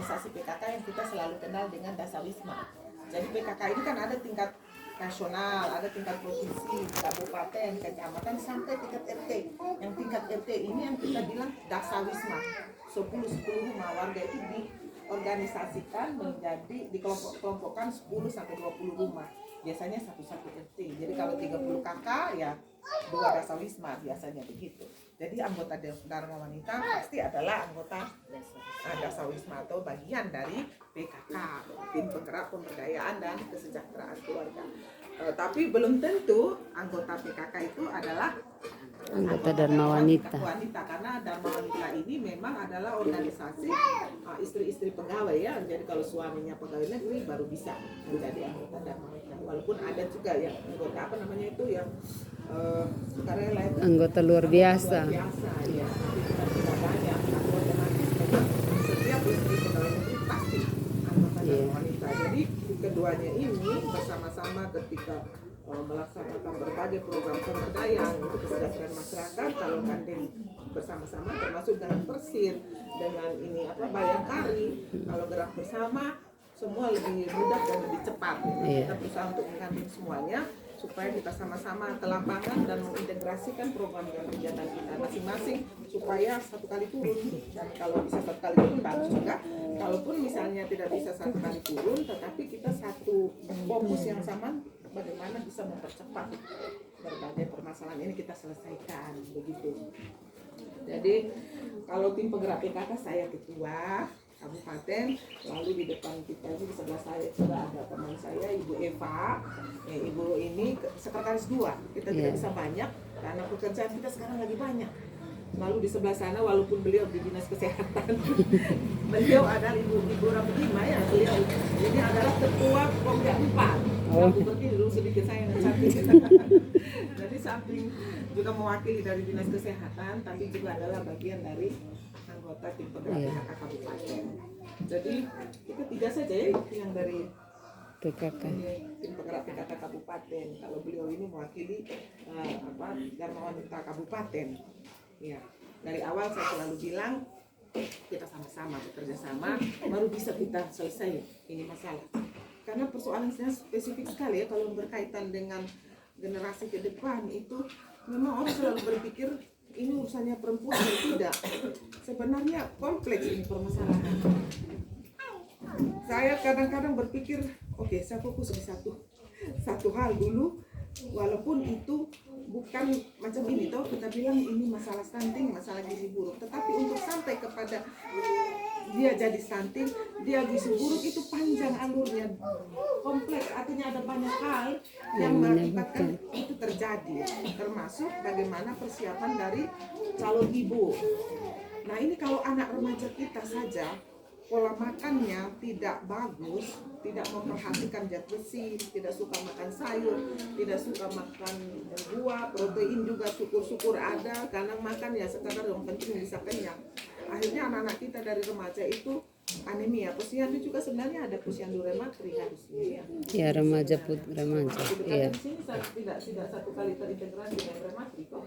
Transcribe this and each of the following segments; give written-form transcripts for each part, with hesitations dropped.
organisasi PKK yang kita selalu kenal dengan Dasawisma. Jadi PKK ini kan ada tingkat nasional, ada tingkat provinsi, kabupaten, kecamatan, sampai tingkat RT. Yang tingkat RT ini yang kita bilang Dasawisma. 10 rumah warga itu diorganisasikan menjadi dikelompokkan 10 sampai 20 rumah. Biasanya satu RT. Jadi kalau 30 kakak ya 2 Dasawisma biasanya begitu. Jadi anggota Dharma Wanita pasti adalah anggota Dasawisma atau bagian dari PKK, tim penggerak pemberdayaan dan kesejahteraan keluarga. Tapi belum tentu anggota PKK itu adalah anggota Dharma Wanita. Karena Dharma Wanita ini memang adalah organisasi istri-istri pegawai ya. Jadi kalau suaminya pegawai negeri baru bisa menjadi anggota Dharma Wanita. Walaupun ada juga yang anggota apa namanya itu yang anggota luar biasa. Ya. Tidak banyak. Setiap istri pegawai negeri pasti anggota Dharma Wanita. Jadi keduanya ini bersama-sama ketika melaksanakan berbagai program pemberdayaan untuk kesejahteraan masyarakat. Kalau gandeng bersama-sama termasuk dengan Persir, dengan ini Bayangkari, kalau gerak bersama semua lebih mudah dan lebih cepat. Kita berusaha untuk menggandeng semuanya supaya kita sama-sama ke lapangan dan mengintegrasikan program dan kegiatan kita masing-masing supaya satu kali turun. Dan kalau bisa satu kali turun bagus juga. Kalaupun misalnya tidak bisa satu kali turun, tetapi kita satu fokus yang sama, bagaimana bisa mempercepat berbagai permasalahan ini kita selesaikan begitu. Jadi kalau tim penggerak PKK saya ketua kabupaten, lalu di depan kita ini di sebelah saya sudah ada teman saya Ibu Eva. Ibu ini sekretaris 2. Kita tidak bisa banyak karena pekerjaan kita sekarang lagi banyak. Lalu di sebelah sana walaupun beliau di dinas kesehatan, beliau adalah Ibu Rahma ya, beliau ini adalah ketua Komda 4. Aku berdiri dulu sedikit saya yang samping. Jadi samping juga mewakili dari dinas kesehatan, tapi juga adalah bagian dari anggota tim penggerak PKK kabupaten. Jadi kita 3 saja ya yang dari PKK. Tim penggerak PKK kabupaten. Kalau beliau ini mewakili Dharma Wanita kabupaten. Ya, dari awal saya selalu bilang kita sama-sama bekerja sama baru bisa kita selesai ini masalah. Karena persoalannya spesifik sekali ya kalau berkaitan dengan generasi ke depan itu memang orang selalu berpikir ini urusannya perempuan atau tidak. Sebenarnya kompleks ini permasalahan. Saya kadang-kadang berpikir, oke, saya fokus di satu hal dulu, walaupun itu bukan macam ini toh kita bilang ini masalah stunting, masalah gizi buruk, tetapi untuk sampai kepada dia jadi stunting, dia gizi buruk itu panjang alurnya, kompleks, artinya ada banyak hal yang mengakibatkan itu terjadi, termasuk bagaimana persiapan dari calon ibu. Nah ini kalau anak remaja kita saja pola makannya tidak bagus, tidak memperhatikan zat besi, tidak suka makan sayur, tidak suka makan buah, protein juga syukur-syukur ada, karena makan ya sekadar yang penting bisa kenyang. Akhirnya anak-anak kita dari remaja itu anemia. Posyandu juga sebenarnya ada posyandu rematri harusnya ya. Ya remaja remaja. Iya. Di sini tidak satu kali terintegrasi dengan rematri kok.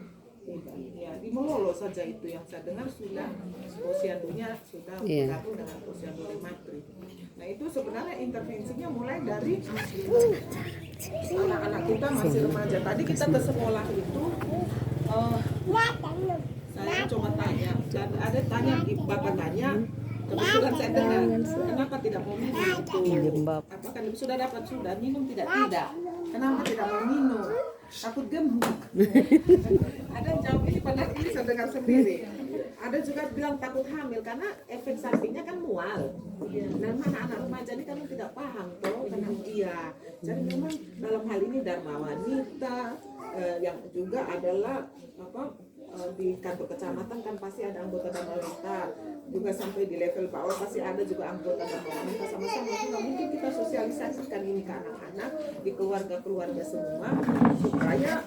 Ya, di Melolo saja itu yang saya dengar sudah posyandunya sudah bergabung dengan posyandu rematri. Nah itu sebenarnya intervensinya mulai dari anak-anak kita masih remaja. Tadi kita ke sekolah itu saya coba tanya dan ada bapak tanya, kebetulan saya dengar kenapa tidak mau minum itu, apakah sudah dapat minum tidak, kenapa tidak mau minum, takut gemuk. Ada yang jawab ini, padahal ini saya dengar sendiri. Ada juga bilang takut hamil karena efek sampingnya kan mual. Dan anak-anak remaja ini kan tidak paham toh karena jadi memang dalam hal ini Dharma Wanita yang juga adalah di kantor kecamatan kan pasti ada anggota Dharma Wanita, juga sampai di level bawah pasti ada juga anggota Dharma Wanita. Sama-sama juga mungkin kita sosialisasikan ini ke anak-anak di keluarga-keluarga semua supaya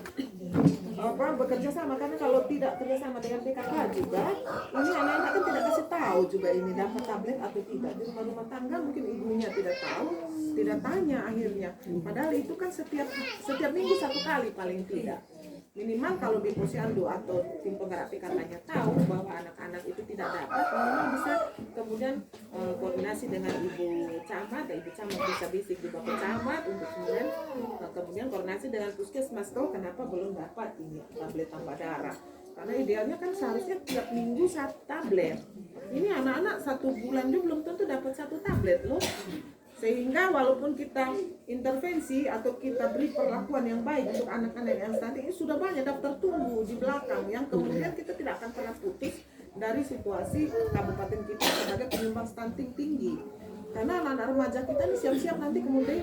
bekerja sama, karena kalau tidak kerja sama dengan PKK juga ini anak-anak kan tidak kasih tahu juga ini dapat tablet atau tidak. Di rumah-rumah tangga mungkin ibunya tidak tahu, tidak tanya akhirnya, padahal itu kan setiap minggu 1 kali paling tidak. minimal kalau di posyandu atau tim penggerak PKK-nya tahu bahwa anak-anak itu tidak dapat, minimal bisa kemudian koordinasi dengan ibu camat, dan ibu camat bisa bisik di bapak camat untuk kemudian koordinasi dengan puskesmas, tahu kenapa belum dapat ini tablet tambah darah. Karena idealnya kan seharusnya tiap minggu 1 tablet. Ini anak-anak 1 bulan juga belum tentu dapat 1 tablet loh. Sehingga walaupun kita intervensi atau kita beri perlakuan yang baik untuk anak-anak yang stunting, ini sudah banyak daftar tunggu di belakang yang kemudian kita tidak akan pernah putus dari situasi kabupaten kita sebagai penyumbang stunting tinggi. Karena anak-anak remaja kita ini siap-siap nanti kemudian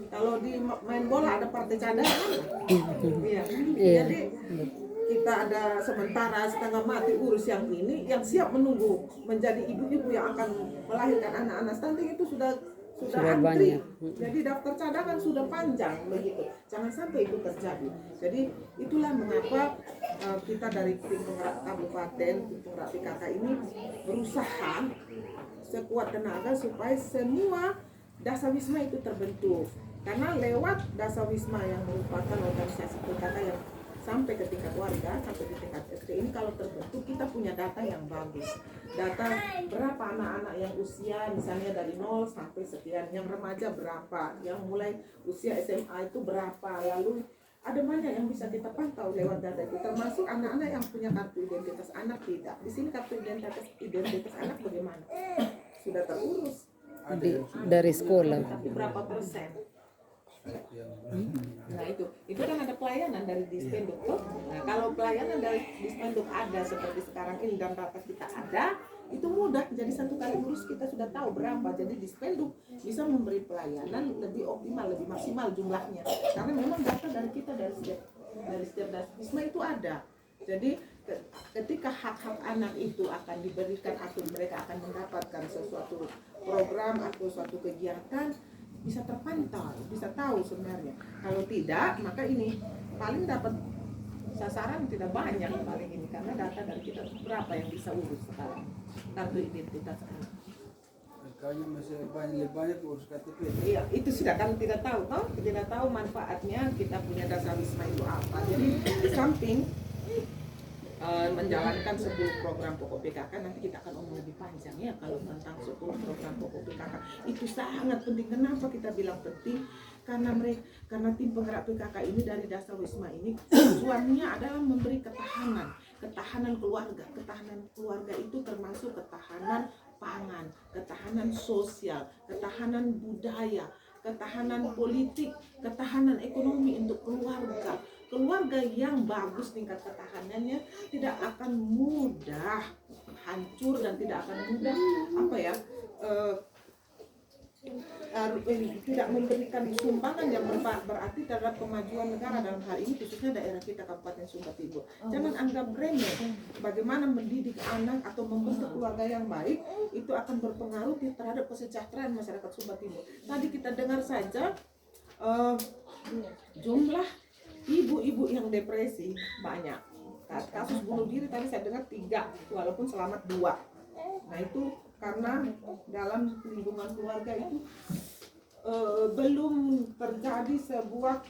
kalau di main bola ada partai cadangan. Iya. Jadi kita ada sementara setengah mati urus yang ini, yang siap menunggu menjadi ibu-ibu yang akan melahirkan anak-anak stunting itu sudah antri. banyak. Jadi daftar cadangan sudah panjang begitu. Jangan sampai itu terjadi. Jadi itulah mengapa kita dari tim penggerak kabupaten, tim penggerak PKK ini berusaha sekuat tenaga supaya semua Dasawisma itu terbentuk. Karena lewat Dasawisma yang merupakan organisasi PKK yang sampai ke tingkat warga, sampai di tingkat RT ini kalau terbentuk kita punya data yang bagus. Data berapa anak-anak yang usia misalnya dari 0 sampai sekian, yang remaja berapa, yang mulai usia SMA itu berapa, lalu ada banyak yang bisa kita pantau lewat data itu, termasuk anak-anak yang punya kartu identitas anak tidak. Di sini kartu identitas anak bagaimana? Sudah terurus Dari sekolah. tapi berapa persen? Nah itu kan ada pelayanan dari Dispenduk tuh. Nah kalau pelayanan dari Dispenduk ada seperti sekarang ini dan data kita ada, itu mudah. Jadi 1 kali urus kita sudah tahu berapa. Jadi Dispenduk bisa memberi pelayanan lebih optimal, lebih maksimal jumlahnya. Karena memang data dari kita dari setiap Dasawisma itu ada. Jadi ketika hak-hak anak itu akan diberikan atau mereka akan mendapatkan sesuatu program atau suatu kegiatan, bisa terpantau, bisa tahu sebenarnya. Kalau tidak, maka ini paling dapat sasaran tidak banyak paling ini, karena data dari kita berapa yang bisa urus sekarang kartu identitas anak. Kayaknya masih banyak urus KTP. Iya, itu sudah kami tidak tahu, tidak tahu manfaatnya kita punya Dasawisma itu apa. Jadi di samping menjalankan 10 program pokok PKK, nanti kita akan omong lebih panjang ya kalau tentang 10 program pokok PKK. Itu sangat penting. Kenapa kita bilang penting? Karena tim penggerak PKK ini dari Dasawisma ini tujuannya adalah memberi ketahanan keluarga. Ketahanan keluarga itu termasuk ketahanan pangan, ketahanan sosial, ketahanan budaya, ketahanan politik, ketahanan ekonomi untuk keluarga. Keluarga yang bagus tingkat ketahanannya tidak akan mudah hancur dan tidak akan mudah tidak memberikan sumbangan yang berarti terhadap kemajuan negara, dalam hal ini khususnya daerah kita Kabupaten Sumba Timur. Jangan anggap remeh bagaimana mendidik anak atau membentuk keluarga yang baik, itu akan berpengaruh terhadap kesejahteraan masyarakat Sumba Timur. Tadi kita dengar saja jumlah ibu-ibu yang depresi banyak. Kasus bunuh diri tadi saya dengar 3, walaupun selamat 2. Nah itu karena dalam lingkungan keluarga itu belum terjadi sebuah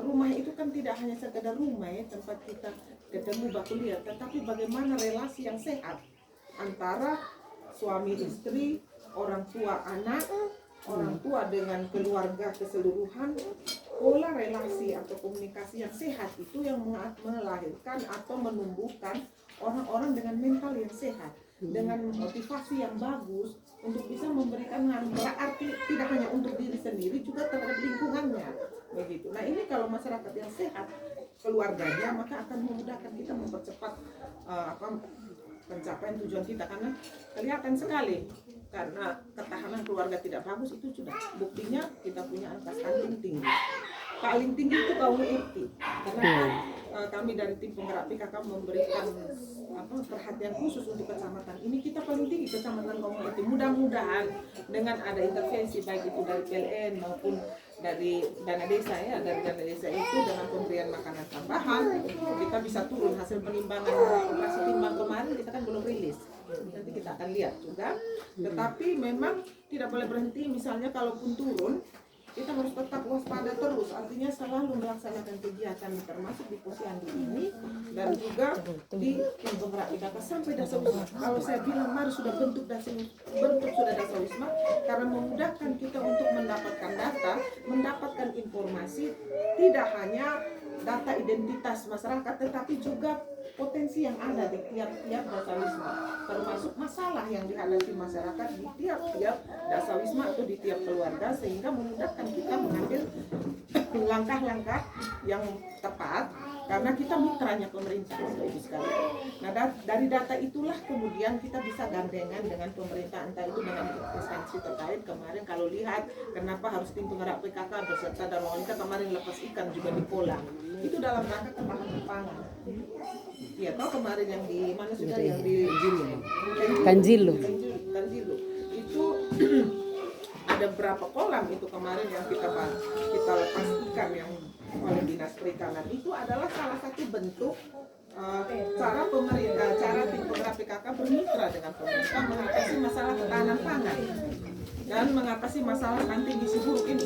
rumah itu kan tidak hanya sekedar rumah ya, tempat kita ketemu baku lihat, tetapi bagaimana relasi yang sehat antara suami istri, orang tua anak, orang tua dengan keluarga keseluruhan. Pola relasi atau komunikasi yang sehat itu yang melahirkan atau menumbuhkan orang-orang dengan mental yang sehat, dengan motivasi yang bagus untuk bisa memberikan berarti tidak hanya untuk diri sendiri, juga terhadap lingkungannya begitu. Nah ini kalau masyarakat yang sehat keluarganya, maka akan memudahkan kita mempercepat pencapaian tujuan kita, karena kelihatan sekali karena ketahanan keluarga tidak bagus itu sudah buktinya kita punya angka stunting tinggi. Paling tinggi itu kaum RT. Karena kami dari tim penggerak PKK memberikan perhatian khusus untuk kecamatan ini, kita paling tinggi kecamatan kaum RT. Mudah-mudahan dengan ada intervensi baik itu dari PLN maupun dari dana desa ya, dari dana desa itu dengan pemberian makanan tambahan kita bisa turun. Hasil penimbangan operasi timbang kemarin kita kan belum rilis, nanti kita akan lihat juga. Tetapi memang tidak boleh berhenti, misalnya kalaupun turun kita harus tetap waspada terus, artinya selalu melaksanakan kegiatan termasuk di posyandu ini dan juga di tim penggerak PKK sampai dasawisma. Kalau saya bilang mari sudah bentuk sudah dasawisma karena memudahkan kita untuk mendapatkan data, mendapatkan informasi, tidak hanya data identitas masyarakat tetapi juga potensi yang ada di tiap-tiap dasawisma, termasuk masalah yang dihadapi masyarakat di tiap-tiap dasawisma atau di tiap keluarga, sehingga memudahkan kita mengambil langkah-langkah yang tepat karena kita mitranya pemerintah, Bapak Ibu sekalian. Nah, dari data itulah kemudian kita bisa gandengan dengan pemerintah, entah itu dengan instansi terkait. Kemarin kalau lihat kenapa harus tim penggerak PKK beserta Darmawanita kemarin lepas ikan juga di Polang, itu dalam rangka ketahanan pangan. Iya, tahu kemarin yang di mana sudah yang di Kanjilu. Itu ada berapa kolam itu kemarin yang kita lepas ikan yang oleh Dinas Perikanan. Itu adalah salah satu bentuk cara pemerintah, cara tim penggerak PKK bermitra dengan pemerintah mengatasi masalah ketahanan pangan dan mengatasi masalah nanti gizi buruk ini.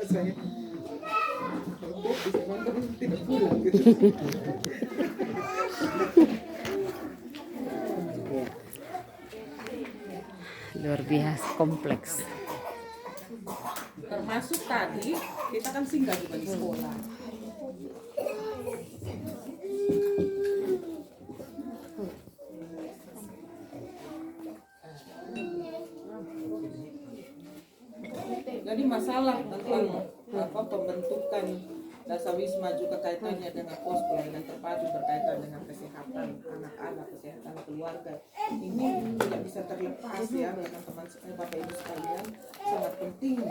Saya tidak pulang gitu. Luar biasa kompleks. Termasuk tadi kita kan singgah juga di sekolah. Jadi masalah tentang pembentukan dasawisma juga kaitannya dengan pos pelayanan terpadu berkaitan dengan kesehatan anak-anak, kesehatan keluarga. Ini tidak bisa terlepas ya teman-teman Bapak Ibu sekalian, sangat penting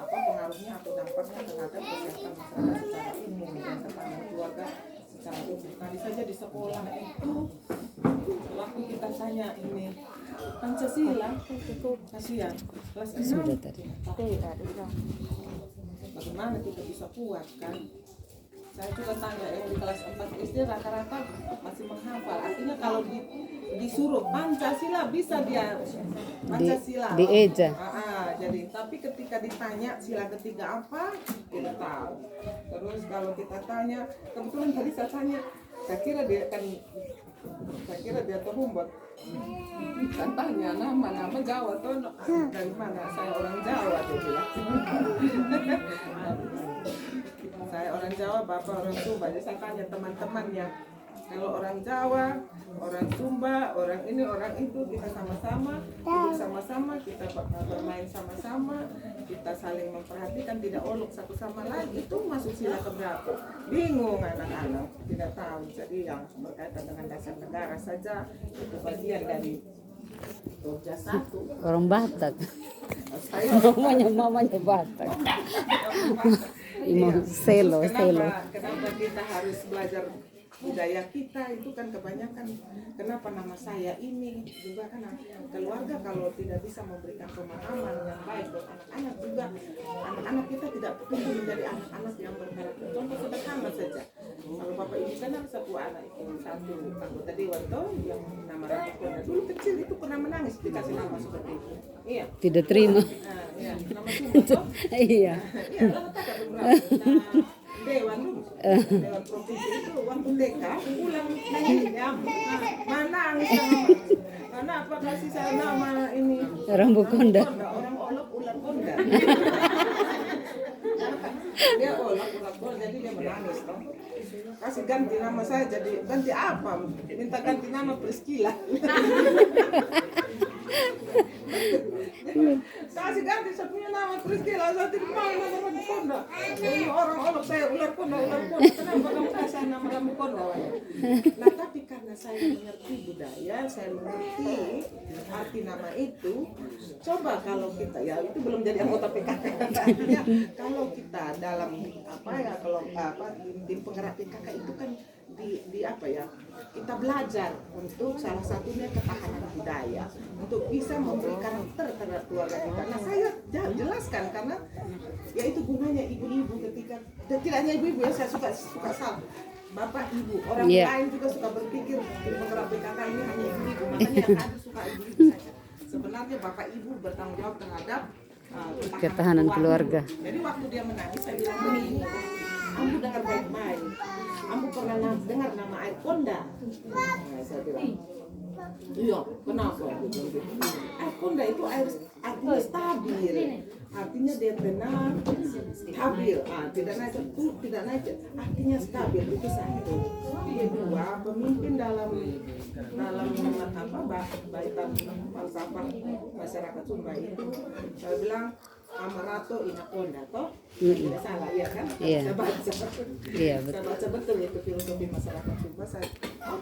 pengaruhnya atau dampaknya terhadap kesehatan masyarakat secara umum dan ketahanan keluarga secara umum. Tadi saja di sekolah itu waktu kita tanya ini Pancasila, kasihan kelas 6 Sudah tadi. bagaimana kita bisa kuat kan? Saya juga tanya yang di kelas 4 SD rata-rata masih menghafal. Artinya kalau disuruh Pancasila bisa dia Pancasila. Di eja. Jadi tapi ketika ditanya sila ketiga apa, tidak tahu. Terus kalau kita tanya, kebetulan tadi saya tanya, saya kira dia terhumbat. Saya tanya nama Jawa tuh dari mana? Saya orang Jawa tuh bilang. Saya orang Jawa, Bapak orang Sumba. Jadi saya tanya teman-temannya, kalau orang Jawa, orang Sumba, orang ini, orang itu, kita sama-sama, duduk sama-sama, kita bermain sama-sama, kita saling memperhatikan, tidak olok satu sama lain, itu masuk sila keberapa? Bingung anak-anak, tidak tahu. Jadi yang berkaitan dengan dasar negara saja, itu bagian dari Jogja 1. Orang Batak. Saya Mamanya Batak. Imam selo. Kenapa kita harus belajar budaya kita itu kan kebanyakan, kenapa nama saya ini juga kan keluarga kalau tidak bisa memberikan pemahaman yang baik buat anak-anak, juga anak-anak kita tidak tumbuh menjadi anak-anak yang berkarakter. Contoh sederhana saja, kalau Bapak Ibu kan ada satu anak itu, satu anggota dewan toh yang nama Rambukonda dulu kecil itu pernah menangis dikasih nama seperti itu. Iya. Tidak terima. Iya, nama Sumba toh. Iya. Iya, lalu tak ada beberapa. Dewan provinsi itu waktu TK pulang nanya menangis karena apa kasih saya nama ini Rambukonda. orang olok ular konda. Dia olok ular konda jadi dia menangis toh. Kasih ganti nama saya, jadi ganti apa? Minta ganti nama Priscilla. Kasih ganti saya punya nama Priscilla, saya tidak mau nama Rambukonda. Ini orang olok saya ular konda. Kenapa kamu kasih nama Rambukonda? Nah tapi karena saya mengerti budaya, saya mengerti arti nama itu. Coba kalau kita, ya itu belum jadi anggota PKK. Artinya kalau kita dalam tim penggerak PKK itu kan di apa ya, kita belajar untuk salah satunya ketahanan budaya, untuk bisa memberi karakter terhadap keluarga kita. Nah saya jelaskan karena ya itu gunanya ibu-ibu ketika, tidak hanya ibu-ibu ya, saya suka salah bapak ibu, orang lain juga suka berpikir tim penggerak PKK ini hanya ibu-ibu, makanya yang ada suka ibu-ibu saja. Sebenarnya bapak ibu bertanggung jawab terhadap Ketahanan keluarga. Jadi waktu dia menangis saya bilang begini, Ambu dengar baik-baik, Ambu pernah dengar nama air konda? Nah, saya bilang, iya, kenapa? Air konda itu air artinya stabil, artinya dia tenang, stabil, tidak naik, artinya stabil, itu satu. Kedua, pemimpin dalam baitan falsafah masyarakat Sumba itu, saya bilang Amarato Inakonda, toh? Tidak salah, ya kan? Iya. Saya baca. Iya, Saya betul. baca betul itu filosofi masyarakat Sumba.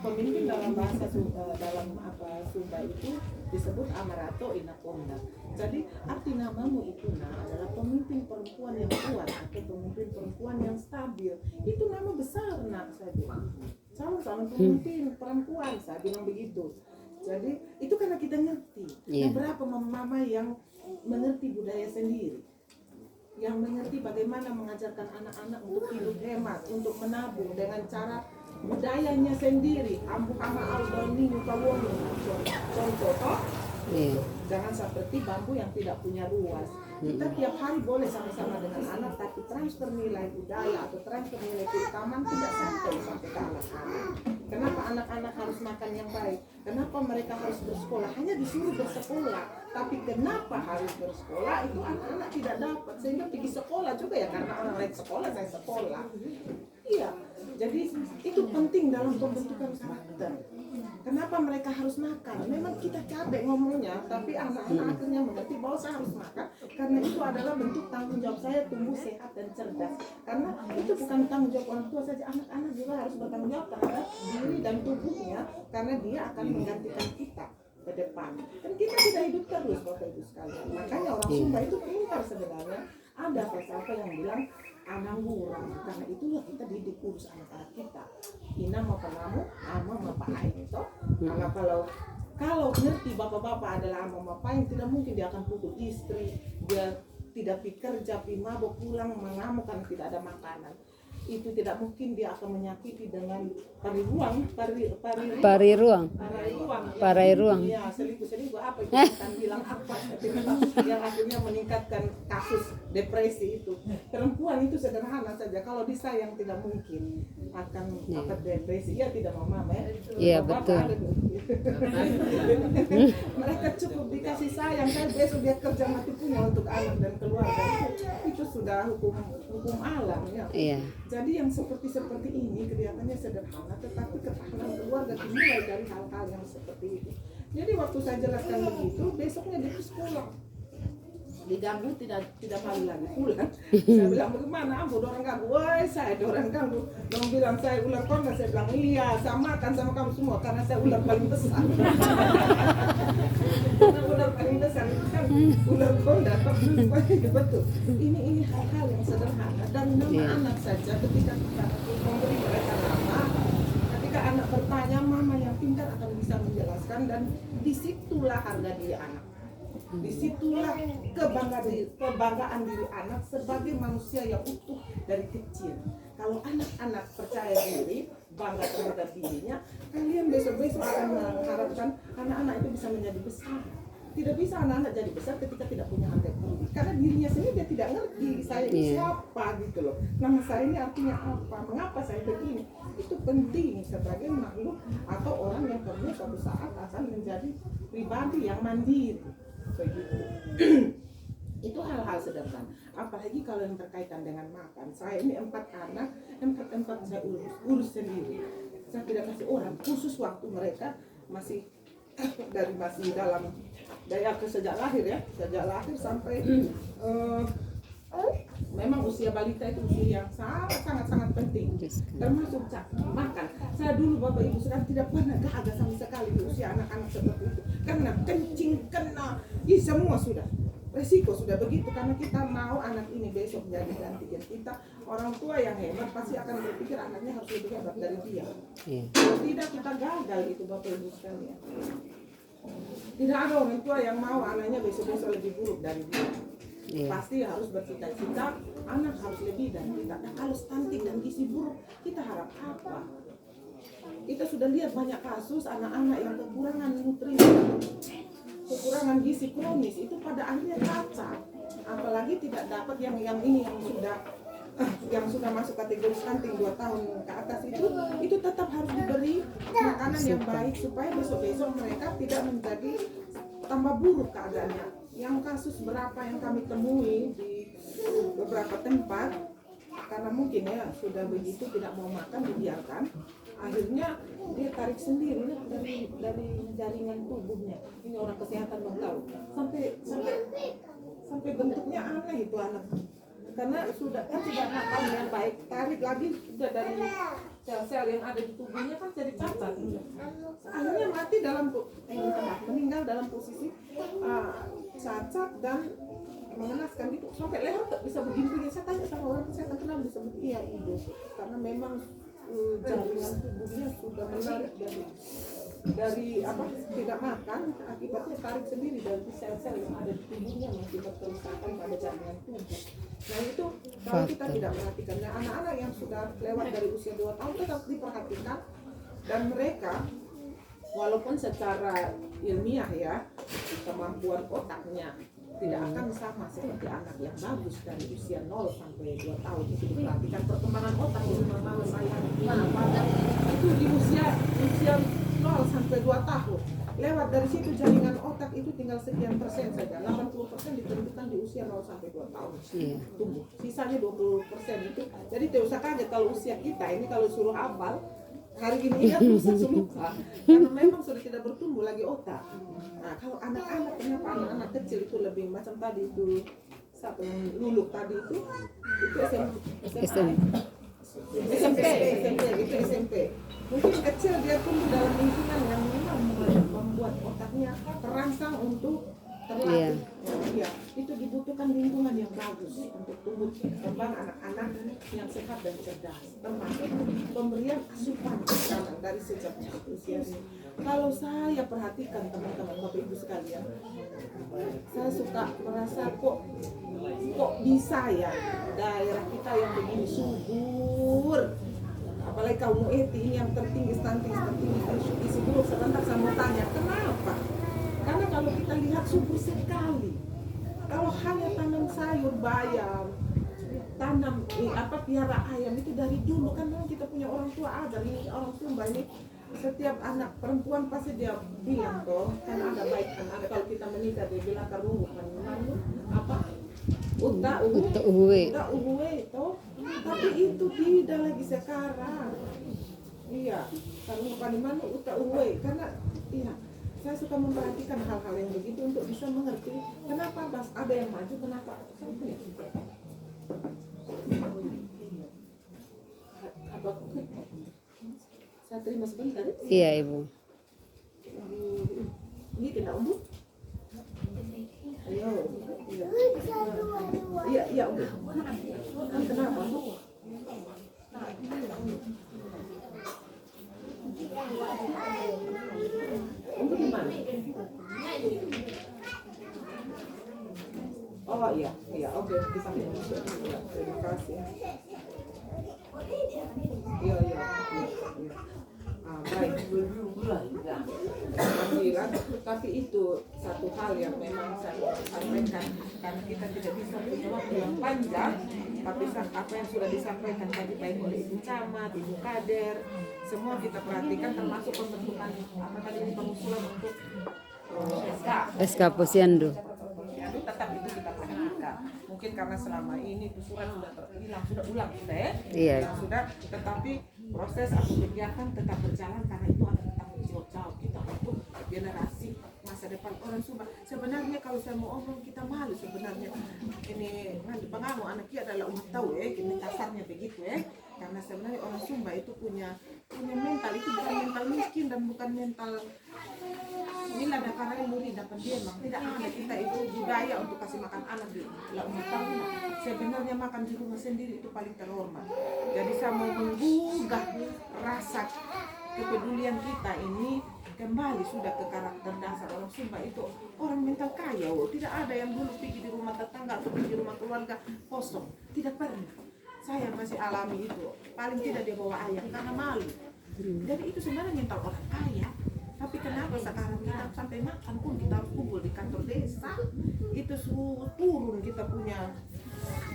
Pemimpin dalam bahasa Sumba itu disebut Amarato Inakonda. Jadi arti namamu itu adalah pemimpin perempuan yang kuat atau pemimpin perempuan yang stabil. Itu nama besar saya bilang. Sama pemimpin perempuan, saya bilang begitu. Jadi itu karena kita ngerti. Iya. Nah, berapa mama yang mengerti budaya sendiri, yang mengerti bagaimana mengajarkan anak-anak untuk hidup hemat, untuk menabung dengan cara budayanya sendiri. Ambu ama aldoni mukawoni, contoh toh. Iya. Jangan seperti bambu yang tidak punya ruas. Kita tiap hari boleh sama-sama dengan anak, tapi transfer nilai budaya atau transfer nilai keutamaan tidak sampai ke anak-anak. Kenapa anak-anak harus makan yang baik? Kenapa mereka harus bersekolah? Hanya disuruh bersekolah, tapi kenapa harus bersekolah? Itu anak-anak tidak dapat, sehingga pergi sekolah juga ya karena orang lain sekolah, saya sekolah. Iya, jadi itu penting dalam pembentukan karakter. Kenapa mereka harus makan? Memang kita capek ngomongnya, tapi anak-anak akhirnya mengerti bahwa saya harus makan karena itu adalah bentuk tanggung jawab saya tumbuh sehat dan cerdas. Karena itu bukan tanggung jawab orang tua saja, anak-anak juga harus bertanggung jawab terhadap diri dan tubuhnya karena dia akan menggantikan kita ke depan. Dan kita tidak hidup terus Bapak Ibu sekalian. Makanya orang Sumba itu pintar sebenarnya. Ada falsafah yang bilang anangurang, karena itulah kita didik urus anak-anak kita. Ina mau penamu, ama mau pakai itu. Karena kalau ngerti bapak-bapak adalah ama mau pakai, tidak mungkin dia akan pukul istri, dia tidak bekerja, mabok pulang mengamuk karena tidak ada makanan. Itu tidak mungkin dia akan menyakiti dengan pari ruang. Ya, selingkuh apa itu akan bilang apa yang akhirnya meningkatkan kasus depresi itu. Perempuan itu sederhana saja, kalau disayang tidak mungkin akan dapat depresi. Ya tidak mama ya. Iya, betul. Mereka cukup dikasih sayang, kan besok dia kerja mati punya untuk anak dan keluarga. Itu sudah hukum alam ya. Iya. Jadi yang seperti ini kelihatannya sederhana, tetapi ketahanan keluarga dimulai dari hal-hal yang seperti itu. Jadi waktu saya jelaskan begitu, besoknya dia ke sekolah. Diganggu tidak malu lagi pulang. Saya bilang bagaimana Ambu, orang ganggu? Woi, saya orang ganggu. Dong bilang saya ular konda, saya bilang iya, samakan sama kamu semua karena saya ular paling besar. Karena ular paling besar itu kan ular konda. Betul. Ini hal-hal yang sederhana dan nama anak saja ketika kita memberi mereka nama. Ketika anak bertanya, mama yang pintar akan bisa menjelaskan dan disitulah harga diri anak. Disitulah kebanggaan diri anak sebagai manusia yang utuh dari kecil. Kalau anak-anak percaya diri, bangga terhadap dirinya, kalian besok-besok akan mengharapkan anak-anak itu bisa menjadi besar. Tidak bisa anak-anak jadi besar ketika tidak punya harga diri, karena dirinya sendiri dia tidak ngerti saya ini siapa gitu loh. Nama saya ini artinya apa? Mengapa saya begini? Itu penting sebagai makhluk atau orang yang kemudian suatu saat akan menjadi pribadi yang mandiri. Begitu. Itu hal-hal sederhana. Apalagi kalau yang berkaitan dengan makan. Saya ini 4 anak, empat saya urus sendiri. Saya tidak kasih orang, khusus waktu mereka masih dalam daya sejak lahir ya, sejak lahir sampai memang usia balita itu usia yang sangat penting, termasuk makan. Saya dulu Bapak Ibu sekarang tidak pernah gagal sama sekali di usia anak-anak seperti itu, karena kencing, semua sudah resiko sudah begitu, karena kita mau anak ini besok jadi gantian kita. Orang tua yang hebat pasti akan berpikir anaknya harus lebih hebat dari dia. Kalau tidak kita gagal itu Bapak Ibu sekalian. Tidak ada orang tua yang mau anaknya besok-besok lebih buruk dari dia. Pasti harus bercita-cita anak harus lebih dari kita. Nah, kalau stunting dan gizi buruk kita harap apa? Kita sudah lihat banyak kasus anak-anak yang kekurangan nutrisi kekurangan gizi kronis itu pada akhirnya cacat, apalagi tidak dapat yang ini yang sudah masuk kategori stunting 2 tahun ke atas itu tetap harus diberi makanan yang baik supaya besok mereka tidak menjadi tambah buruk keadaannya. Yang kasus berapa yang kami temui di beberapa tempat, karena mungkin ya sudah begitu tidak mau makan dibiarkan, akhirnya dia tarik sendiri dari jaringan tubuhnya. Ini orang kesehatan belum tahu sampai bentuknya aneh itu anak, karena sudah kan tidak makan yang baik, tarik lagi sudah dari sel-sel yang ada di tubuhnya kan jadi cacat, akhirnya mati meninggal dalam posisi cacat dan mengenaskan gitu, sampai leher bisa begini. Saya tanya sama orang kesehatan kenapa bisa begini, ya ibu, karena memang jaringan tubuhnya sudah menarik dari tidak makan, akibatnya tarik sendiri dari sel-sel yang ada di tubuhnya mengakibat kerusakan pada jaringan tubuh. Nah itu kalau kita tidak perhatikan, nah, anak-anak yang sudah lewat dari usia 2 tahun tetap diperhatikan, dan mereka walaupun secara ilmiah ya kemampuan otaknya tidak akan sama seperti anak yang bagus dari usia 0 sampai 2 tahun. Itu diperhatikan perkembangan otak di mama saya itu di usia 0 sampai 2 tahun. Lewat dari situ jaringan otak itu tinggal sekian persen saja. 80% ditentukan di usia 0 sampai 2 tahun tumbuh. Sisanya 20% itu. Jadi tidak usah kaget kalau usia kita ini kalau suruh hafal hari ini ya susah lupa, karena memang sudah tidak bertumbuh lagi otak. Nah kalau anak-anak, kenapa anak-anak kecil itu lebih macam tadi itu satu yang luluk tadi itu SMP. Mungkin kecil dia tumbuh dalam lingkungan yang memang membuat otaknya terangsang untuk terlatih. Ya, itu dibutuhkan lingkungan yang bagus untuk tumbuh kembang anak-anak yang sehat dan cerdas, termasuk pemberian asupan makanan dari sejak usia ini. Kalau saya perhatikan teman-teman Bapak Ibu sekalian, saya suka merasa kok bisa ya daerah kita yang begini subur, apalagi kaum Eti ini yang tertinggi stunting isi buruk. Sebentar saya mau tanya kenapa? Karena kalau kita lihat subur sekali. Kalau hanya tanam sayur, bayam, tanam piara ayam itu dari dulu kan memang kita punya orang tua ajar. Ini orang Sumba ini setiap anak perempuan pasti dia bilang toh, kan ada baik kan ada kalau kita menikah dia bilang karungu uta uwe toh. Tapi itu tidak lagi sekarang. Iya, karungu panimanu uta uwe, karena iya. Saya suka memperhatikan hal-hal yang begitu untuk bisa mengerti kenapa pas ada yang maju, kenapa saya punya saya terima sebentar. Iya ibu. Ini tidak umbu. Ayo. Iya umbu. Kenapa? Untuk di mana? Oh iya, oke, di samping. Terima kasih. Iya. Baik. Alhamdulillah, tapi itu satu hal yang memang saya sampaikan karena kita tidak bisa punya waktu yang panjang, tapi apa yang sudah disampaikan tadi baik oleh Ibu Camat, Ibu Kader, semua kita perhatikan termasuk pembentukan pengusulan untuk SK Posyandu. Tetap itu kita perhatikan. Mungkin karena selama ini usulan sudah ulang sudah, tetapi proses atau kegiatan tetap berjalan karena itu ada tanggung jawab kita untuk generasi masa depan orang Sumba. Sebenarnya kalau saya mau omong kita malu sebenarnya. Ini nanti pengamu anaknya adalah umat tahu ini kasarnya begitu karena sebenarnya orang Sumba itu punya mental, itu bukan mental miskin dan bukan mental inilah dakarnya murid dapat dia memang tidak ada. Kita itu budaya untuk kasih makan anak di umat tahu. Sebenarnya makan di rumah sendiri itu paling terhormat. Jadi saya mau menggugah rasa kepedulian kita ini kembali sudah ke karakter dasar orang Sumba itu orang mental kaya. Tidak ada yang dulu pergi di rumah tetangga atau pergi di rumah keluarga kosong, tidak pernah. Saya masih alami itu, paling tidak dia bawa ayam karena malu. Jadi itu sebenarnya mental orang kaya. Tapi kenapa sekarang kita sampai makan pun kita harus kumpul di kantor desa. Itu turun kita punya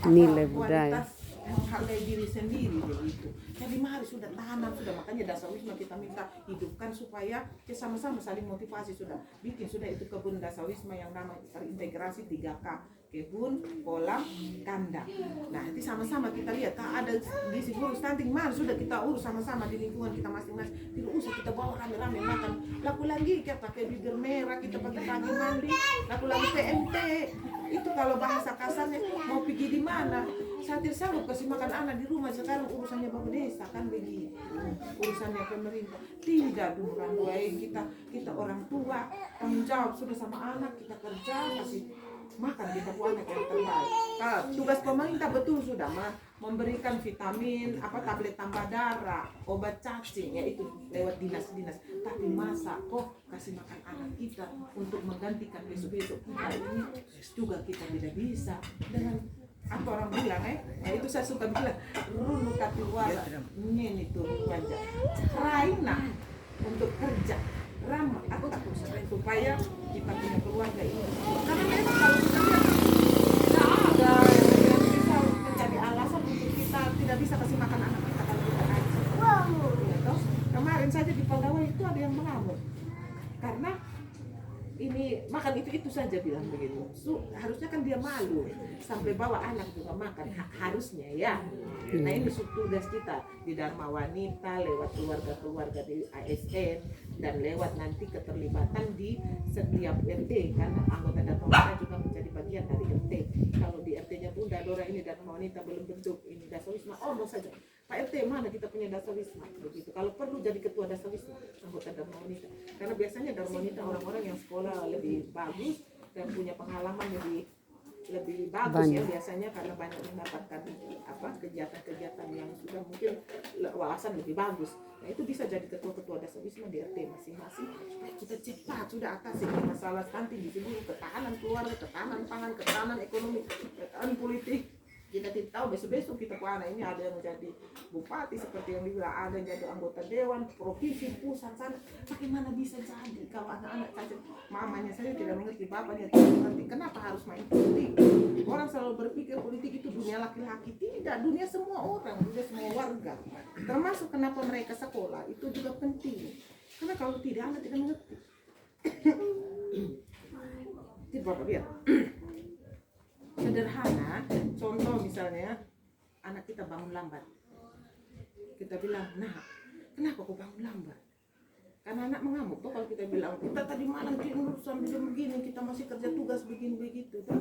Nilai budaya. kualitas menghargai diri sendiri begitu. Jadi mari sudah tanam sudah, makanya Dasawisma kita minta hidupkan supaya kita sama-sama saling motivasi, sudah bikin sudah itu kebun Dasawisma yang namanya terintegrasi 3K, kebun, kolam, kandang. Nah nanti sama-sama kita lihat ada gizi buruk stunting, mari sudah kita urus sama-sama di lingkungan kita masing-masing. Tidak usah kita bawa rame-rame makan. Laku lagi kita pakai bibir merah, kita pakai kaki mandi, laku lagi PMT. Itu kalau bahasa kasarnya mau pergi di mana? Saya tidak sanggup kasih makan anak di rumah, sekarang urusannya Bapak Desa kan begitu. Urusannya pemerintah. Tidak dulu kan kita orang tua tanggung jawab sudah sama anak, kita kerja kasih makan kita buat anak yang terbaik. Tugas pemerintah betul sudah memberikan vitamin, tablet tambah darah, obat cacing, yaitu lewat dinas-dinas. Tapi masa kok kasih makan anak kita untuk menggantikan besok-besok kita ini juga kita tidak bisa dengan apa orang bilang itu saya suka bilang runu katiwala ini itu wajah raina untuk kerja ramah atau supaya kita punya keluarga ini, karena memang kalau kita lihat tidak ada yang bisa menjadi alasan untuk kita tidak bisa kasih makan anak kita kalau kita ngaji. Ya, kemarin saja di Pegawai itu ada yang mengamuk karena ini makan itu saja bilang begitu. Harusnya kan dia malu sampai bawa anak juga makan, harusnya ya. Nah ini tugas kita di Dharma Wanita lewat keluarga-keluarga di ASN dan lewat nanti keterlibatan di setiap RT, karena anggota Dharma Wanita juga menjadi bagian dari RT. Kalau di RT-nya Bunda Dora ini Dharma Wanita belum bentuk ini Dasawisma, mau saja Pak RT mana kita punya Dasawisma begitu. Kalau perlu jadi ketua Dasawisma anggota Dharma Wanita, karena biasanya Dharma Wanita orang-orang yang sekolah lebih bagus dan punya pengalaman lebih bagus ya biasanya, karena banyak mendapatkan kegiatan-kegiatan yang sudah mungkin wawasan lebih bagus. Nah itu bisa jadi ketua-ketua Dasawisma di RT masing-masing. Kita cepat sudah atasi masalah stunting di sini, ketahanan keluarga, ketahanan pangan, ketahanan ekonomi, ketahanan politik. Kita tidak tahu besok-besok kita ke anak ini ada yang menjadi bupati seperti yang dibilang, ada yang jadi anggota dewan provinsi pusat sana. Bagaimana bisa jadi kalau anak-anak saja mamanya saja tidak mengerti, bapaknya tidak mengerti, kenapa harus main politik? Orang selalu berpikir politik itu dunia laki-laki, tidak, dunia semua orang, dunia semua warga. Termasuk kenapa mereka sekolah itu juga penting, karena kalau tidak anak tidak mengerti. Tidak Bapak lihat. Sederhana, contoh misalnya anak kita bangun lambat, kita bilang, nah kenapa kau bangun lambat? Karena anak mengamuk tuh kalau kita bilang, kita tadi malam tidur sampai jam begini, kita masih kerja tugas begini begitu tuh.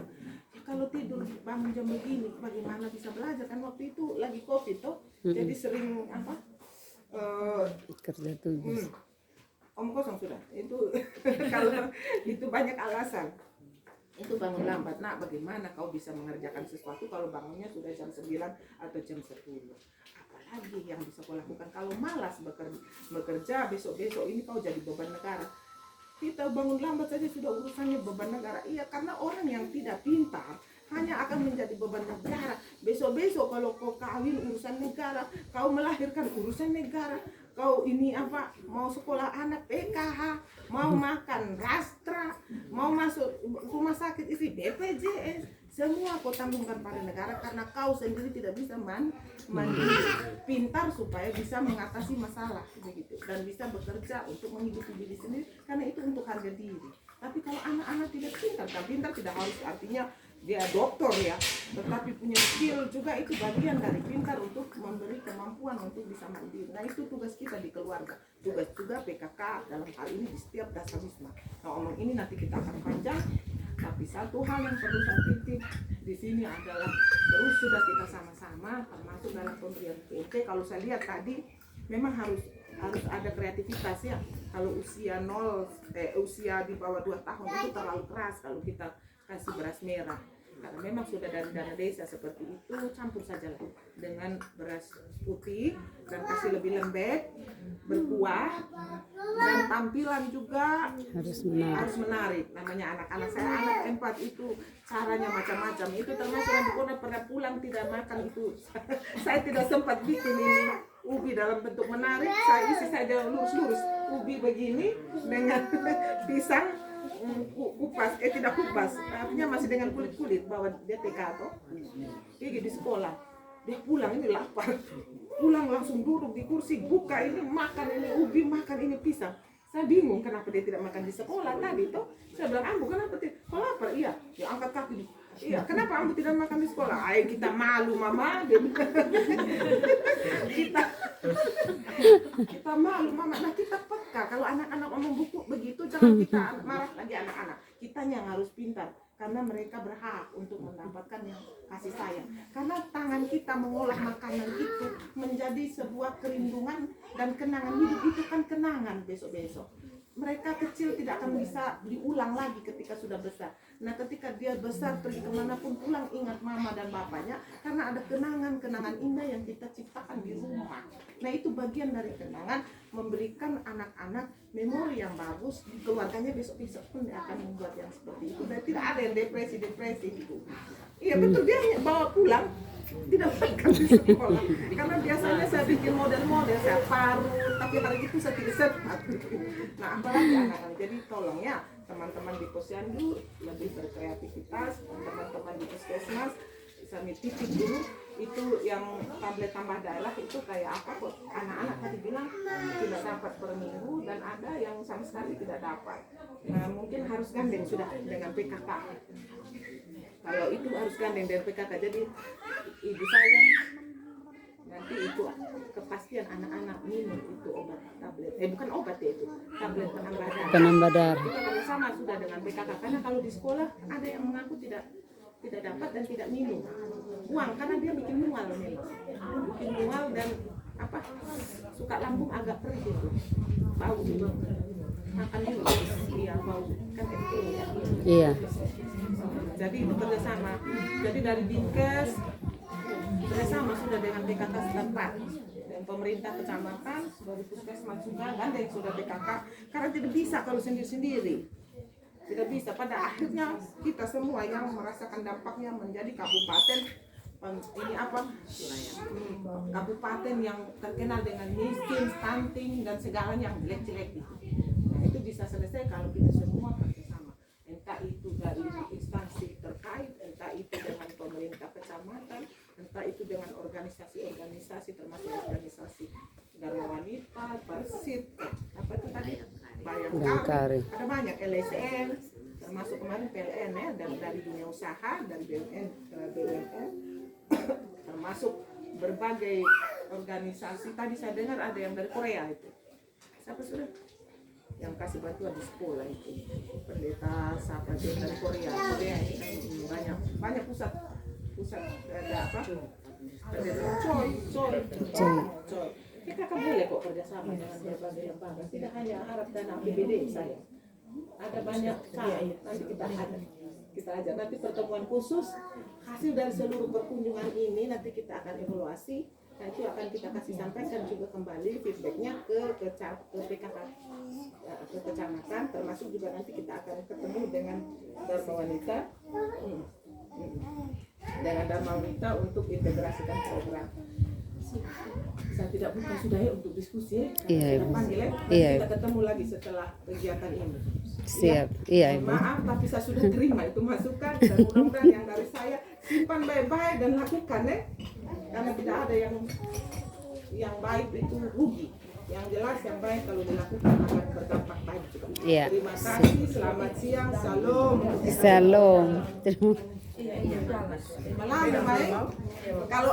Ya kalau tidur bangun jam begini, bagaimana bisa belajar? Kan waktu itu lagi COVID tuh, jadi sering Kerja tugas. Om kosong sudah. Itu kalau itu banyak alasan. Itu bangun lambat, nak bagaimana kau bisa mengerjakan sesuatu kalau bangunnya sudah jam 9 atau jam 10? Apalagi yang bisa kau lakukan kalau malas bekerja besok-besok ini kau jadi beban negara. Kita bangun lambat saja sudah urusannya beban negara. Iya, karena orang yang tidak pintar hanya akan menjadi beban negara. Besok-besok kalau kau kawin urusan negara, kau melahirkan urusan negara, kau ini mau sekolah anak PKH, mau makan rastra, mau masuk rumah sakit isi BPJS, semua kau tanggungkan pada negara karena kau sendiri tidak bisa mandiri, pintar supaya bisa mengatasi masalah begitu dan bisa bekerja untuk menghidupi diri sendiri, karena itu untuk harga diri. Tapi kalau anak-anak tidak pintar tidak harus artinya dia dokter ya, tetapi punya skill juga, itu bagian dari pintar untuk memberi kemampuan untuk bisa mandiri. Nah itu tugas kita di keluarga, tugas juga PKK dalam hal ini di setiap Dasawisma. Nah omong ini nanti kita akan panjang, tapi satu hal yang perlu saya titip di sini adalah terus sudah kita sama-sama termasuk dalam pemberian PMT. Kalau saya lihat tadi memang harus ada kreativitas ya. Kalau usia di bawah 2 tahun itu terlalu keras kalau kita kasih beras merah, karena memang sudah dari dana desa seperti itu, campur saja dengan beras putih dan kasih lebih lembek, berkuah, dan tampilan juga harus menarik. Namanya anak-anak saya, anak 4 itu caranya macam-macam. Itu termasuk yang pernah pulang tidak makan itu. Saya tidak sempat bikin ini ubi dalam bentuk menarik, saya isi saja lurus-lurus ubi begini dengan pisang kupas, tidak kupas, artinya masih dengan kulit-kulit, bawa dia TK atau kayak di sekolah. Dia pulang ini lapar, pulang langsung duduk di kursi, buka ini makan ini ubi, makan ini pisang. Saya bingung kenapa dia tidak makan di sekolah tadi toh. Saya bilang, Ambu kenapa tidak? Kau lapar? Iya, dia angkat kaki. Iya, kenapa Ambu tidak makan di sekolah? Ayo kita malu mama. kita malu mama. Nah kita peka kalau anak-anak ngomong buku begitu, jangan kita marah lagi anak-anak. Kitanya yang harus pintar. Karena mereka berhak untuk mendapatkan yang kasih sayang. Karena tangan kita mengolah makanan itu menjadi sebuah kerindungan dan kenangan hidup, itu kan kenangan besok-besok. Mereka kecil tidak akan bisa diulang lagi ketika sudah besar. Nah ketika dia besar pergi kemanapun pulang ingat mama dan bapaknya, karena ada kenangan-kenangan indah yang kita ciptakan di rumah. Nah itu bagian dari kenangan, memberikan anak-anak memori yang bagus. Keluarganya besok-besok pun dia akan membuat yang seperti itu. Dan tidak ada yang depresi-depresi gitu. Iya betul, dia bawa pulang tidak makan di sekolah. Karena biasanya saya bikin model-model, saya parut, tapi hari itu saya tidak sempat. Nah apalagi anak-anak, jadi tolong ya teman-teman di posyandu lebih berkreativitas, teman-teman di puskesmas kami titip dulu itu yang tablet tambah darah itu kayak apa kok anak-anak tadi bilang tidak dapat per minggu dan ada yang sama sekali tidak dapat. Nah mungkin harus gandeng sudah dengan PKK. Kalau itu harus gandeng dari PKK. Jadi ibu saya nanti itu kepastian anak-anak minum itu obat tablet. Bukan obat ya, itu tablet penambah darah. Penambah darah. Kita bersama sudah dengan PKK karena kalau di sekolah ada yang mengaku tidak dapat dan tidak minum uang karena dia bikin mual memang. Bikin mual dan apa suka lambung agak perih itu. Bau juga. Makan dulu. Iya bau kan itu ya. Iya. Jadi itu kerjasama. Jadi dari Dinkes bersama sudah dengan PKK setempat dan pemerintah kecamatan, dari puskesmas juga gandeng sudah PKK karena tidak bisa kalau sendiri-sendiri. Tidak bisa, pada akhirnya kita semua yang merasakan dampaknya menjadi kabupaten ini apa kabupaten yang terkenal dengan miskin, stunting dan segalanya yang jelek-jelek itu. Nah itu bisa selesai kalau kita semua bersama, entah itu dari instansi terkait, entah itu dengan pemerintah kecamatan, entah itu dengan organisasi-organisasi termasuk organisasi Dharma Wanita, Persit, apa itu tadi? Bayangkari, ada banyak LSM, termasuk kemarin PLN ya, dan dari dunia usaha, dari BUMN, termasuk berbagai organisasi. Tadi saya dengar ada yang dari Korea itu. Siapa sudah? Yang kasih bantuan di sekolah itu. Pendeta siapa dia dari Korea ini kan banyak pusat ada apa? Pendeta Choi. Kita kan boleh kok kerjasama dengan berbagai lembaga, tidak hanya harap dana APBD saya. Ada banyak hal nanti kita ajar nanti pertemuan khusus hasil dari seluruh perkunjungan ini nanti kita akan evaluasi dan itu akan kita kasih sampaikan juga kembali feedbacknya ke PKK ke kecamatan, termasuk juga nanti kita akan ketemu dengan Dharma Wanita untuk integrasikan program. Saya tidak buka sudah ya untuk diskusi ya. Iya, Kita panggil ya. Iya. Kita ketemu lagi setelah kegiatan ini. Siap. Iya, Ibu. Maaf tapi saya sudah terima itu masukan dan mudah-mudahan yang dari saya simpan baik-baik dan lakukan ya. Karena tidak ada yang baik itu rugi. Yang jelas yang baik kalau dilakukan akan berdampak baik juga. Iya. Terima kasih, selamat siang, salam. Salam. Malam baik. Kalau